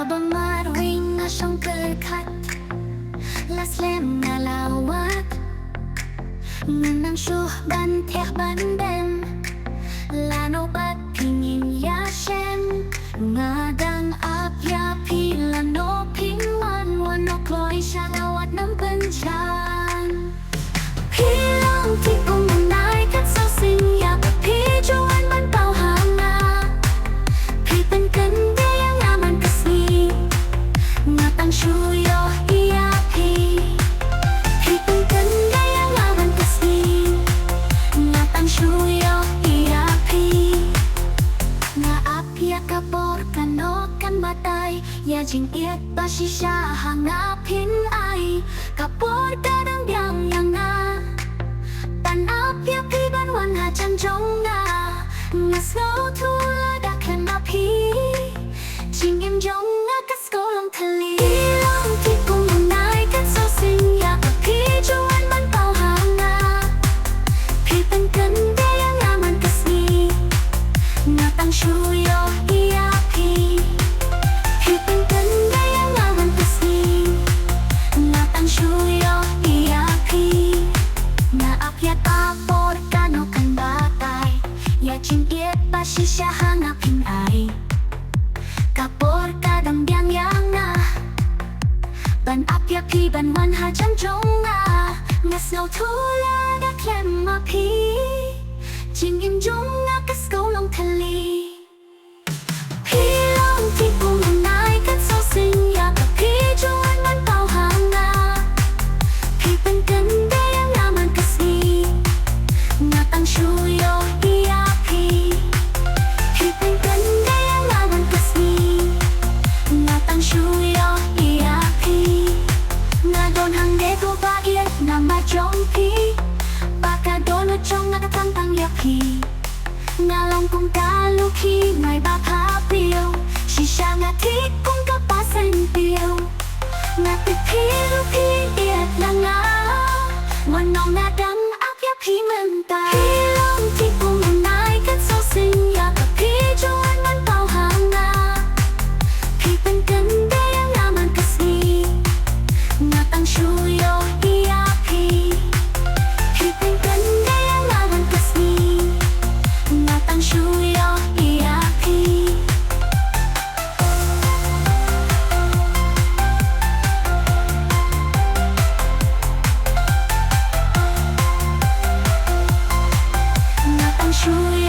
bermaring asong kekat Laslem ngalawat Ngenang syuh banteh bandem Lanobat pingin yashem Ngadang apya pilano pingwan Wano kloy syalawat ng benchan Hilang tipong menai kat so sinya Pijuan man pau hanga Pipen kende yang aman kesni Ngatang syuyo iya pi Pipen kende yang aman kesni Ngatang syuyo iya pi Ngaap ya kapor kanokan batay Ya jing iet basi siya hangapin ay Kapor kadang biang yang na Tanap ya piban wan hajan jong na Ngas ngau tula dakan api Jing im jong nga kas kolong tali Ilang tipong menai kat so sinya Api juan man pau hanga Pipan kende yang aman kesni Ngatang syuyo iya pi Pipan kende yang aman kesni Ngatang syuyo iya pi Naap ya tapor kanokan batay Ya cintiet pasi siya hangapin ay Kapor kadang biang yang na Ban ap ya pi ban wan hajan jong na Ngas ngau tula da klem api Jing im jong nga kas kolong tali Hilang tipong menai kat so sinya Api juan man pau hanga Pipan kende yang aman kesni Ngatang syuyo iya pi Pipan kende yang aman kesni Ngatang syuyo iya pi Ngadon hang dego bagiet nama jongpi Baka dono chong nakatantang yapi Ngalong kong kaluki ngay bapapio Shisha ngatik kong kapasen pio Ngatipilu pi iet lang nga Wanong nadang apya pi mentay Hilong tipong menai kat so sinya Api juan man pau hanga Pipan kende yang aman kesni Ngatang syuyo iya pi Pipan kende yang aman kesni Ngatang syuyo iya pi Ngatang syuyo